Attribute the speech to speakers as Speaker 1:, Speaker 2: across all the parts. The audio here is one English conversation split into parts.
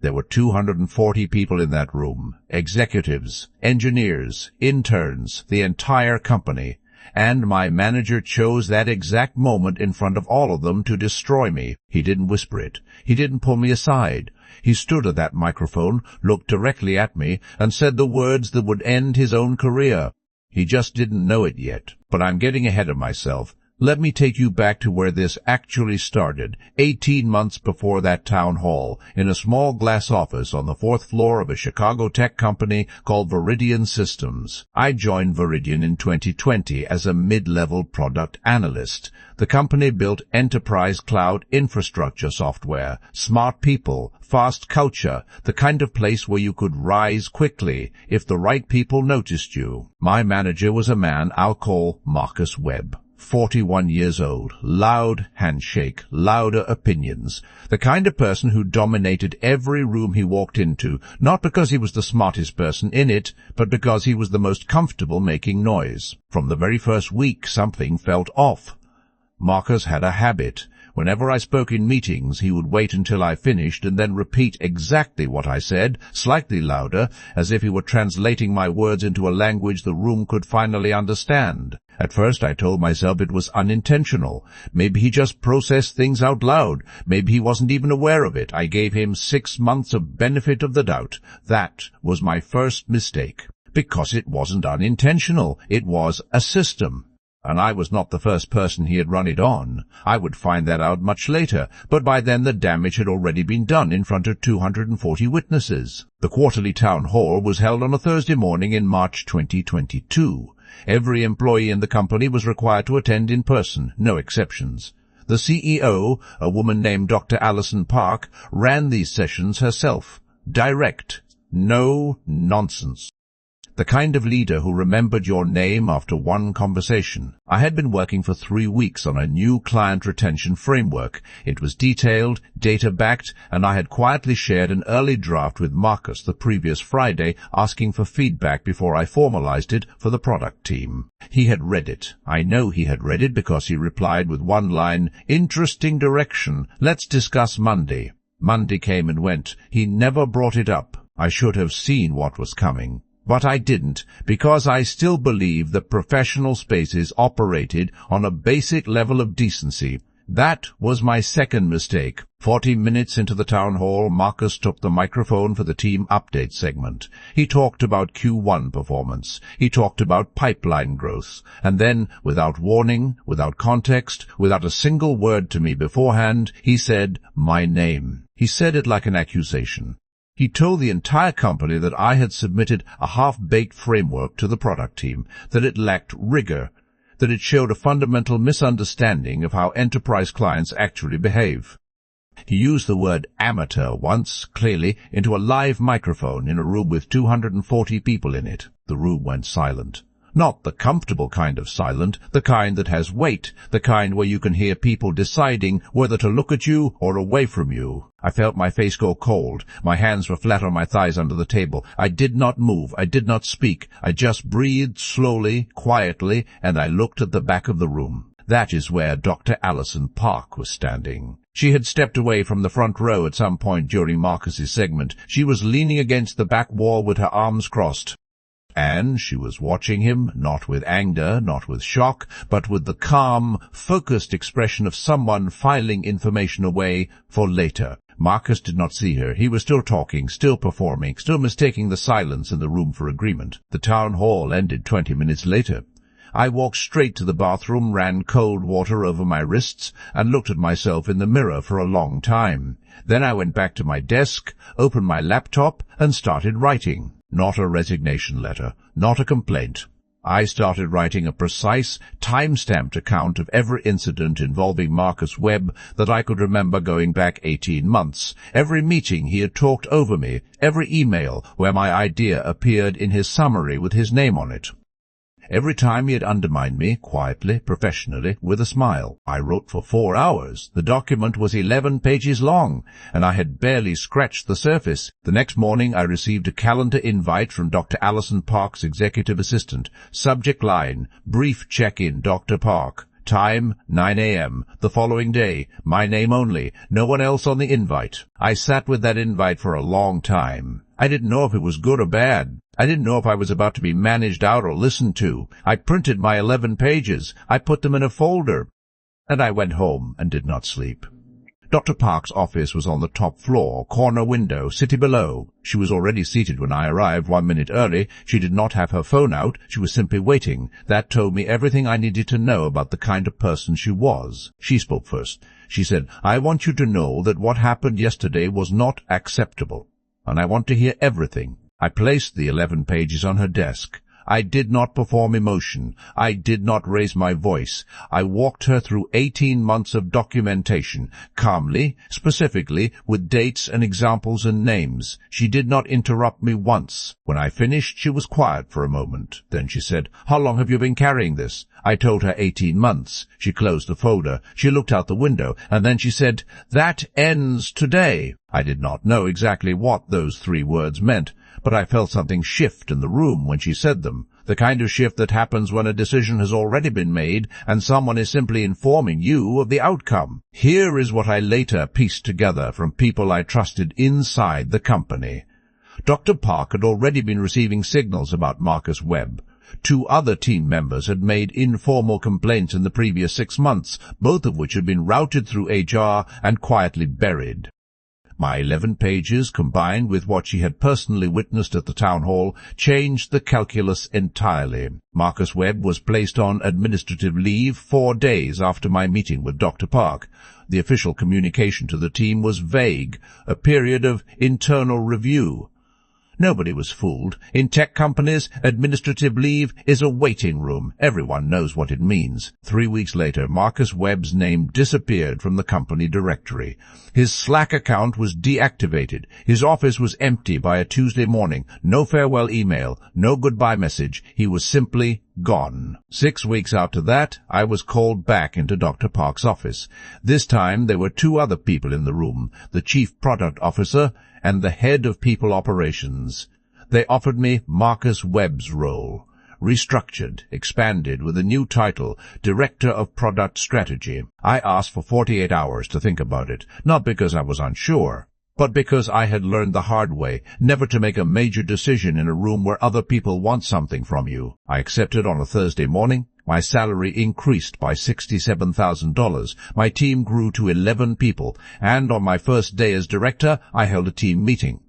Speaker 1: There were 240 people in that room, executives, engineers, interns, the entire company. And my manager chose that exact moment in front of all of them to destroy me. He didn't whisper it. He didn't pull me aside. He stood at that microphone, looked directly at me, and said the words that would end his own career. He just didn't know it yet. But I'm getting ahead of myself. Let me take you back to where this actually started, 18 months before that town hall, in a small glass office on the 4th floor of a Chicago tech company called Veridian Systems. I joined Veridian in 2020 as a mid-level product analyst. The company built enterprise cloud infrastructure software, smart people, fast culture, the kind of place where you could rise quickly if the right people noticed you. My manager was a man I'll call Marcus Webb. 41 years old, loud handshake, louder opinions, the kind of person who dominated every room he walked into, not because he was the smartest person in it, but because he was the most comfortable making noise. From the very first week, something felt off. Marcus had a habit. Whenever I spoke in meetings, he would wait until I finished and then repeat exactly what I said, slightly louder, as if he were translating my words into a language the room could finally understand. At first I told myself it was unintentional. Maybe he just processed things out loud. Maybe he wasn't even aware of it. I gave him 6 months of benefit of the doubt. That was my first mistake. Because it wasn't unintentional. It was a system. And I was not the first person he had run it on. I would find that out much later, but by then the damage had already been done in front of 240 witnesses. The quarterly town hall was held on a Thursday morning in March 2022. Every employee in the company was required to attend in person, no exceptions. The CEO, a woman named Dr. Alison Park, ran these sessions herself. Direct. No nonsense. The kind of leader who remembered your name after one conversation. I had been working for 3 weeks on a new client retention framework. It was detailed, data-backed, and I had quietly shared an early draft with Marcus the previous Friday, asking for feedback before I formalized it for the product team. He had read it. I know he had read it because he replied with one line, "Interesting direction. Let's discuss Monday." Monday came and went. He never brought it up. I should have seen what was coming. But I didn't, because I still believe that professional spaces operated on a basic level of decency. That was my second mistake. 40 minutes into the town hall, Marcus took the microphone for the team update segment. He talked about Q1 performance. He talked about pipeline growth. And then, without warning, without context, without a single word to me beforehand, he said, "My name." He said it like an accusation. He told the entire company that I had submitted a half-baked framework to the product team, that it lacked rigor, that it showed a fundamental misunderstanding of how enterprise clients actually behave. He used the word amateur once, clearly, into a live microphone in a room with 240 people in it. The room went silent. Not the comfortable kind of silent, the kind that has weight, the kind where you can hear people deciding whether to look at you or away from you. I felt my face go cold. My hands were flat on my thighs under the table. I did not move. I did not speak. I just breathed slowly, quietly, and I looked at the back of the room. That is where Dr. Alison Park was standing. She had stepped away from the front row at some point during Marcus's segment. She was leaning against the back wall with her arms crossed. And she was watching him, not with anger, not with shock, but with the calm, focused expression of someone filing information away for later. Marcus did not see her. He was still talking, still performing, still mistaking the silence in the room for agreement. The town hall ended 20 minutes later. I walked straight to the bathroom, ran cold water over my wrists, and looked at myself in the mirror for a long time. Then I went back to my desk, opened my laptop, and started writing. Not a resignation letter, not a complaint. I started writing a precise, time-stamped account of every incident involving Marcus Webb that I could remember going back 18 months, every meeting he had talked over me, every email where my idea appeared in his summary with his name on it. Every time he had undermined me, quietly, professionally, with a smile. I wrote for 4 hours. The document was 11 pages long, and I had barely scratched the surface. The next morning I received a calendar invite from Dr. Alison Park's executive assistant. Subject line, "Brief check-in, Dr. Park." Time, 9 a.m. The following day. My name only. No one else on the invite. I sat with that invite for a long time. I didn't know if it was good or bad. I didn't know if I was about to be managed out or listened to. I printed my 11 pages. I put them in a folder. And I went home and did not sleep. Dr. Park's office was on the top floor, corner window, city below. She was already seated when I arrived 1 minute early. She did not have her phone out. She was simply waiting. That told me everything I needed to know about the kind of person she was. She spoke first. She said, "I want you to know that what happened yesterday was not acceptable, and I want to hear everything." I placed the 11 pages on her desk. I did not perform emotion. I did not raise my voice. I walked her through 18 months of documentation, calmly, specifically, with dates and examples and names. She did not interrupt me once. When I finished, she was quiet for a moment. Then she said, "How long have you been carrying this?" I told her 18 months. She closed the folder. She looked out the window, and then she said, "That ends today." I did not know exactly what those 3 words meant, but I felt something shift in the room when she said them, the kind of shift that happens when a decision has already been made and someone is simply informing you of the outcome. Here is what I later pieced together from people I trusted inside the company. Dr. Park had already been receiving signals about Marcus Webb. 2 other team members had made informal complaints in the previous 6 months, both of which had been routed through HR and quietly buried. My 11 pages, combined with what she had personally witnessed at the town hall, changed the calculus entirely. Marcus Webb was placed on administrative leave 4 days after my meeting with Dr. Park. The official communication to the team was vague, a period of internal review. Nobody was fooled. In tech companies, administrative leave is a waiting room. Everyone knows what it means. 3 weeks later, Marcus Webb's name disappeared from the company directory. His Slack account was deactivated. His office was empty by a Tuesday morning. No farewell email, no goodbye message. He was simply gone. 6 weeks after that, I was called back into Dr. Park's office. This time there were 2 other people in the room, the chief product officer and the head of people operations. They offered me Marcus Webb's role, restructured, expanded with a new title, Director of Product Strategy. I asked for 48 hours to think about it, not because I was unsure, but because I had learned the hard way never to make a major decision in a room where other people want something from you. I accepted on a Thursday morning. My salary increased by $67,000. My team grew to 11 people, and on my first day as director, I held a team meeting.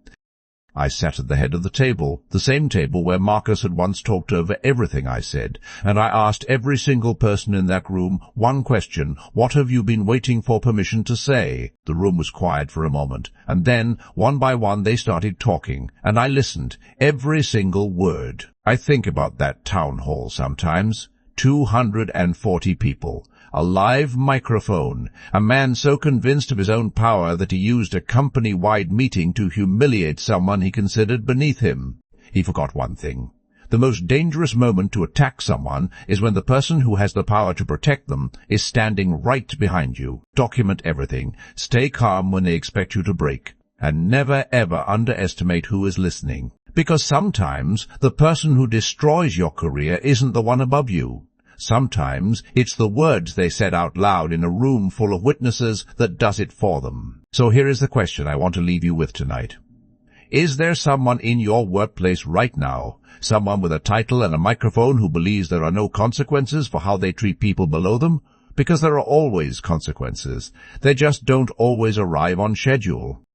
Speaker 1: I sat at the head of the table, the same table where Marcus had once talked over everything I said, and I asked every single person in that room one question: "What have you been waiting for permission to say?" The room was quiet for a moment, and then, one by one, they started talking, and I listened, every single word. I think about that town hall sometimes. 240 people, a live microphone, a man so convinced of his own power that he used a company-wide meeting to humiliate someone he considered beneath him. He forgot one thing. The most dangerous moment to attack someone is when the person who has the power to protect them is standing right behind you. Document everything. Stay calm when they expect you to break. And never ever underestimate who is listening. Because sometimes the person who destroys your career isn't the one above you. Sometimes it's the words they said out loud in a room full of witnesses that does it for them. So here is the question I want to leave you with tonight. Is there someone in your workplace right now, someone with a title and a microphone who believes there are no consequences for how they treat people below them? Because there are always consequences. They just don't always arrive on schedule.